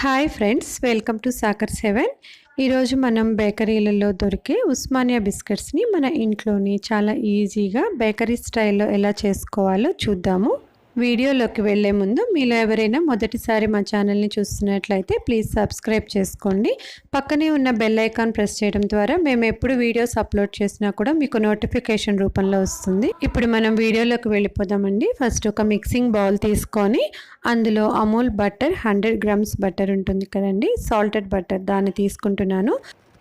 Hi friends, welcome to సాకర్స్ heaven. ఈరోజు మనం బేకరీలలో దొరికే ఉస్మానియా బిస్కెట్స్ని మన ఇంట్లోని చాలా ఈజీగా బేకరీ స్టైల్లో ఎలా చేసుకోవాలో చూద్దాము. వీడియోలోకి వెళ్ళే ముందు మీలో ఎవరైనా మొదటిసారి మా ఛానల్ని చూస్తున్నట్లయితే ప్లీజ్ సబ్స్క్రైబ్ చేసుకోండి. పక్కనే ఉన్న బెల్ ఐకాన్ ప్రెస్ చేయడం ద్వారా మేము ఎప్పుడు వీడియోస్ అప్లోడ్ చేసినా కూడా మీకు నోటిఫికేషన్ రూపంలో వస్తుంది. ఇప్పుడు మనం వీడియోలోకి వెళ్ళిపోదామండి. ఫస్ట్ ఒక మిక్సింగ్ బౌల్ తీసుకొని అందులో అమూల్ బటర్ 100 grams బటర్ ఉంటుంది కదండి, సాల్టెడ్ బటర్, దాన్ని తీసుకుంటున్నాను.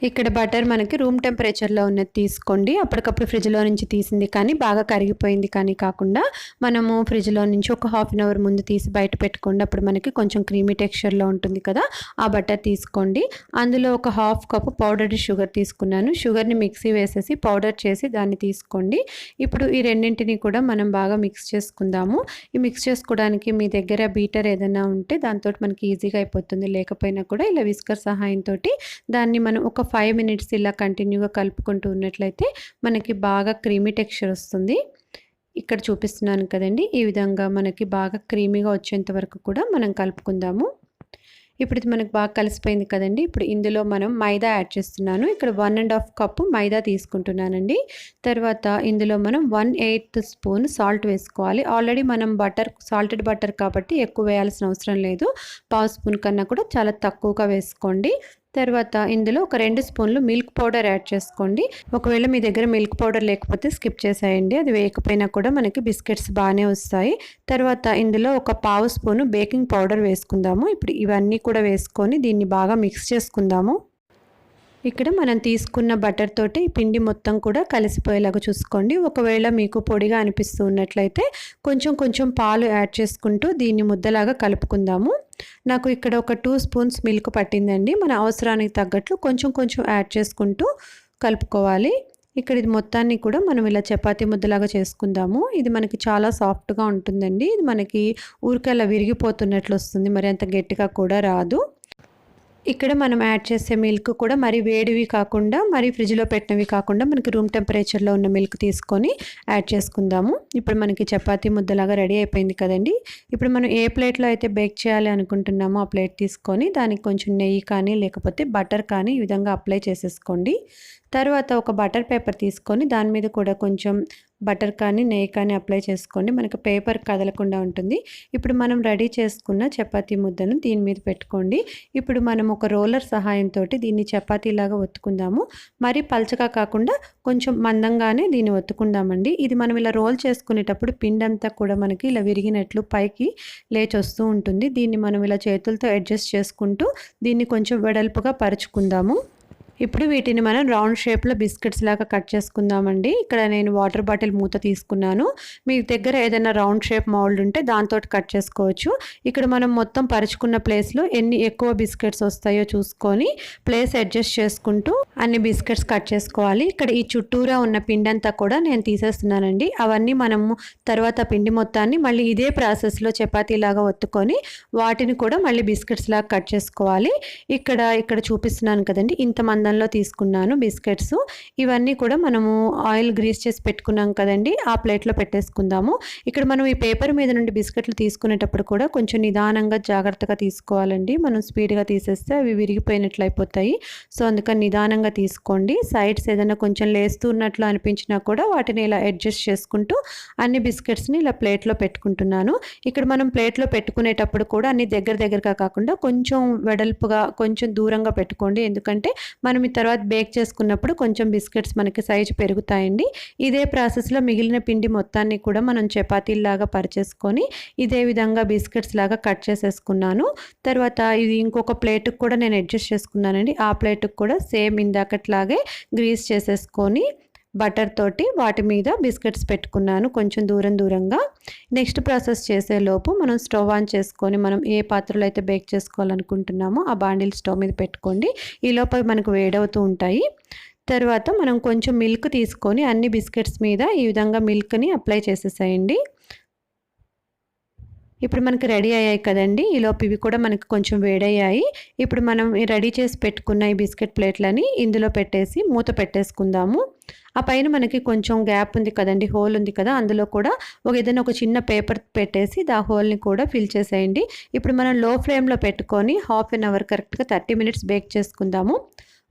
ఇక్కడ బటర్ మనకి రూమ్ టెంపరేచర్లో ఉన్నది తీసుకోండి. అప్పటికప్పుడు ఫ్రిడ్జ్లో నుంచి తీసింది కానీ బాగా కరిగిపోయింది కానీ కాకుండా మనము ఫ్రిడ్జ్లో నుంచి ఒక ½ an hour ముందు తీసి బయట పెట్టుకోండి. అప్పుడు మనకి కొంచెం క్రీమీ టెక్స్చర్లో ఉంటుంది కదా, ఆ బటర్ తీసుకోండి. అందులో ఒక ½ కప్ పౌడర్డ్ షుగర్ తీసుకున్నాను. షుగర్ని మిక్సీ వేసేసి పౌడర్ చేసి దాన్ని తీసుకోండి. ఇప్పుడు ఈ రెండింటిని కూడా మనం బాగా మిక్స్ చేసుకుందాము. ఈ మిక్స్ చేసుకోవడానికి మీ దగ్గర బీటర్ ఏదైనా ఉంటే దాంతో మనకి ఈజీగా అయిపోతుంది. లేకపోయినా కూడా ఇలా విస్కర్ సహాయంతో దాన్ని మనం ఒక 5 minutes ఇలా కంటిన్యూగా కలుపుకుంటూ ఉన్నట్లయితే మనకి బాగా క్రీమీ టెక్స్చర్ వస్తుంది. ఇక్కడ చూపిస్తున్నాను కదండి, ఈ విధంగా మనకి బాగా క్రీమీగా వచ్చేంత వరకు కూడా మనం కలుపుకుందాము. ఇప్పుడు ఇది మనకు బాగా కలిసిపోయింది కదండి. ఇప్పుడు ఇందులో మనం మైదా యాడ్ చేస్తున్నాను. ఇక్కడ 1½ కప్పు మైదా తీసుకుంటున్నానండి. తర్వాత ఇందులో మనం 1/8 స్పూన్ సాల్ట్ వేసుకోవాలి. ఆల్రెడీ మనం సాల్టెడ్ బటర్ కాబట్టి ఎక్కువ వేయాల్సిన అవసరం లేదు. ½ స్పూన్ కన్నా కూడా చాలా తక్కువగా వేసుకోండి. తర్వాత ఇందులో ఒక 2 స్పూన్లు మిల్క్ పౌడర్ యాడ్ చేసుకోండి. ఒకవేళ మీ దగ్గర మిల్క్ పౌడర్ లేకపోతే స్కిప్ చేసేయండి. అది వేయకపోయినా కూడా మనకి బిస్కెట్స్ బాగానే వస్తాయి. తర్వాత ఇందులో ఒక ½ స్పూను బేకింగ్ పౌడర్ వేసుకుందాము. ఇప్పుడు ఇవన్నీ కూడా వేసుకొని దీన్ని బాగా మిక్స్ చేసుకుందాము. ఇక్కడ మనం తీసుకున్న బటర్ తోటి పిండి మొత్తం కూడా కలిసిపోయేలాగా చూసుకోండి. ఒకవేళ మీకు పొడిగా అనిపిస్తూ ఉన్నట్లయితే కొంచెం పాలు యాడ్ చేసుకుంటూ దీన్ని ముద్దలాగా కలుపుకుందాము. నాకు ఇక్కడ ఒక 2 స్పూన్స్ మిల్క్ పట్టిందండి. మన అవసరానికి తగ్గట్లు కొంచెం యాడ్ చేసుకుంటూ కలుపుకోవాలి. ఇక్కడ ఇది మొత్తాన్ని కూడా మనం ఇలా చపాతీ ముద్దలాగా చేసుకుందాము. ఇది మనకి చాలా సాఫ్ట్గా ఉంటుందండి. ఇది మనకి ఊరికే అలా విరిగిపోతున్నట్లు వస్తుంది, మరి అంత గట్టిగా కూడా రాదు. ఇక్కడ మనం యాడ్ చేసే మిల్క్ కూడా మరి వేడివి కాకుండా మరి ఫ్రిడ్జ్లో పెట్టినవి కాకుండా మనకి రూమ్ టెంపరేచర్లో ఉన్న మిల్క్ తీసుకొని యాడ్ చేసుకుందాము. ఇప్పుడు మనకి చపాతీ ముద్దలాగా రెడీ అయిపోయింది కదండి. ఇప్పుడు మనం ఏ ప్లేట్లో అయితే బేక్ చేయాలి అనుకుంటున్నామో ఆ ప్లేట్ తీసుకొని దానికి కొంచెం నెయ్యి కానీ లేకపోతే బటర్ కానీ ఈ విధంగా అప్లై చేసేసుకోండి. తర్వాత ఒక బటర్ పేపర్ తీసుకొని దాని మీద కూడా కొంచెం బటర్ కానీ నెయ్యి కానీ అప్లై చేసుకోండి. మనకి పేపర్ కదలకుండా ఉంటుంది. ఇప్పుడు మనం రెడీ చేసుకున్న చపాతీ ముద్దను దీని మీద పెట్టుకోండి. ఇప్పుడు మనం ఒక రోలర్ సహాయంతో దీన్ని చపాతీలాగా ఒత్తుకుందాము. మరి పల్చగా కాకుండా కొంచెం మందంగానే దీన్ని ఒత్తుకుందామండి. ఇది మనం ఇలా రోల్ చేసుకునేటప్పుడు పిండి అంతా కూడా మనకి ఇలా విరిగినట్లు పైకి లేచి వస్తూ ఉంటుంది. దీన్ని మనం ఇలా చేతులతో అడ్జస్ట్ చేసుకుంటూ దీన్ని కొంచెం వెడల్పుగా పరుచుకుందాము. ఇప్పుడు వీటిని మనం రౌండ్ షేప్లో బిస్కెట్స్ లాగా కట్ చేసుకుందామండి. ఇక్కడ నేను వాటర్ బాటిల్ మూత తీసుకున్నాను. మీ దగ్గర ఏదైనా రౌండ్ షేప్ మౌల్డ్ ఉంటే దాంతో కట్ చేసుకోవచ్చు. ఇక్కడ మనం మొత్తం పరుచుకున్న ప్లేస్లో ఎన్ని ఎక్కువ బిస్కెట్స్ వస్తాయో చూసుకొని ప్లేస్ అడ్జస్ట్ చేసుకుంటూ అన్ని బిస్కెట్స్ కట్ చేసుకోవాలి. ఇక్కడ ఈ చుట్టూరా ఉన్న పిండి అంతా కూడా నేను తీసేస్తున్నానండి. అవన్నీ మనము తర్వాత పిండి మొత్తాన్ని మళ్ళీ ఇదే ప్రాసెస్లో చపాతీలాగా ఒత్తుకొని వాటిని కూడా మళ్ళీ బిస్కెట్స్ లాగా కట్ చేసుకోవాలి. ఇక్కడ చూపిస్తున్నాను కదండి, ఇంతమంది లో తీసుకున్నాను బిస్కెట్స్. ఇవన్నీ కూడా మనము ఆయిల్ గ్రీస్ చేసి పెట్టుకున్నాం కదండి, ఆ ప్లేట్లో పెట్టేసుకుందాము. ఇక్కడ మనం ఈ పేపర్ మీద నుండి బిస్కెట్లు తీసుకునేటప్పుడు కూడా కొంచెం నిదానంగా జాగ్రత్తగా తీసుకోవాలండి. మనం స్పీడ్గా తీసేస్తే అవి విరిగిపోయినట్లు అయిపోతాయి. సో అందుకని నిదానంగా తీసుకోండి. సైడ్స్ ఏదైనా కొంచెం లేస్తూ ఉన్నట్లు అనిపించినా కూడా వాటిని ఇలా అడ్జస్ట్ చేసుకుంటూ అన్ని బిస్కెట్స్ని ఇలా ప్లేట్లో పెట్టుకుంటున్నాను. ఇక్కడ మనం ప్లేట్లో పెట్టుకునేటప్పుడు కూడా అన్ని దగ్గరగా కాకుండా కొంచెం వెడల్పుగా కొంచెం దూరంగా పెట్టుకోండి. ఎందుకంటే మనం ఈ తర్వాత బేక్ చేసుకున్నప్పుడు కొంచెం బిస్కెట్స్ మనకి సైజు పెరుగుతాయండి. ఇదే ప్రాసెస్లో మిగిలిన పిండి మొత్తాన్ని కూడా మనం చపాతీలాగా పరిచేసుకొని ఇదే విధంగా బిస్కెట్స్ లాగా కట్ చేసేసుకున్నాను. తర్వాత ఇది ఇంకొక ప్లేట్కి కూడా నేను అడ్జస్ట్ చేసుకున్నానండి. ఆ ప్లేట్కి కూడా సేమ్ ఇందాకట్లాగే గ్రీస్ చేసేసుకొని బటర్ తోటి వాటి మీద బిస్కెట్స్ పెట్టుకున్నాను కొంచెం దూరంగా. నెక్స్ట్ ప్రాసెస్ చేసేలోపు మనం స్టవ్ ఆన్ చేసుకొని మనం ఏ పాత్రలో అయితే బేక్ చేసుకోవాలనుకుంటున్నామో ఆ బాండిల్ స్టవ్ మీద పెట్టుకోండి. ఈ లోపల మనకు వేడవుతూ ఉంటాయి. తర్వాత మనం కొంచెం మిల్క్ తీసుకొని అన్ని బిస్కెట్స్ మీద ఈ విధంగా మిల్క్ని అప్లై చేసేసేయండి. ఇప్పుడు మనకి రెడీ అయ్యాయి కదండి. ఈలోపు ఇవి కూడా మనకి కొంచెం వేడయ్యాయి. ఇప్పుడు మనం రెడీ చేసి పెట్టుకున్న ఈ బిస్కెట్ ప్లేట్లని ఇందులో పెట్టేసి మూత పెట్టేసుకుందాము. ఆ పైన మనకి కొంచెం గ్యాప్ ఉంది కదండి, హోల్ ఉంది కదా, అందులో కూడా ఏదైనా ఒక చిన్న పేపర్ పెట్టేసి ఆ హోల్ని కూడా ఫిల్ చేసేయండి. ఇప్పుడు మనం లో ఫ్లేమ్లో పెట్టుకొని హాఫ్ అన్ అవర్ కరెక్ట్గా 30 మినిట్స్ బేక్ చేసుకుందాము.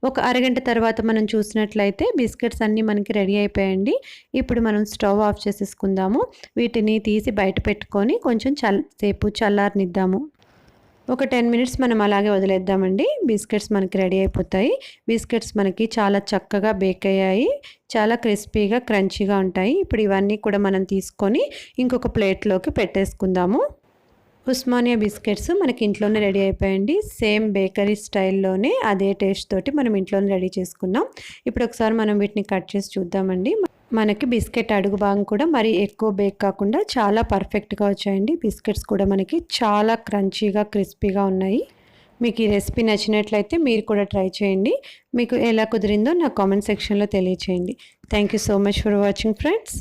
ఒక అరగంట తర్వాత మనం చూసినట్లయితే బిస్కెట్స్ అన్నీ మనకి రెడీ అయిపోయాయండి. ఇప్పుడు మనం స్టవ్ ఆఫ్ చేసేసుకుందాము. వీటిని తీసి బయట పెట్టుకొని కొంచెం సేపు చల్లారనిద్దాము. ఒక 10 మినిట్స్ మనం అలాగే వదిలేద్దామండి. బిస్కెట్స్ మనకి రెడీ అయిపోతాయి. బిస్కెట్స్ మనకి చాలా చక్కగా బేక్ అయ్యాయి. చాలా క్రిస్పీగా క్రంచీగా ఉంటాయి. ఇప్పుడు ఇవన్నీ కూడా మనం తీసుకొని ఇంకొక ప్లేట్లోకి పెట్టేసుకుందాము. ఉస్మానియా బిస్కెట్స్ మనకి ఇంట్లోనే రెడీ అయిపోయాయండి. సేమ్ బేకరీ స్టైల్లోనే అదే టేస్ట్ తోటి మనం ఇంట్లోనే రెడీ చేసుకున్నాం. ఇప్పుడు ఒకసారి మనం వీటిని కట్ చేసి చూద్దామండి. మనకి బిస్కెట్ అడుగు భాగం కూడా మరి ఎక్కువ బేక్ కాకుండా చాలా పర్ఫెక్ట్గా వచ్చాయండి. బిస్కెట్స్ కూడా మనకి చాలా క్రంచీగా క్రిస్పీగా ఉన్నాయి. మీకు ఈ రెసిపీ నచ్చినట్లయితే మీరు కూడా ట్రై చేయండి. మీకు ఎలా కుదిరిందో నా కామెంట్ సెక్షన్లో తెలియచేయండి. Thank you so much for watching friends.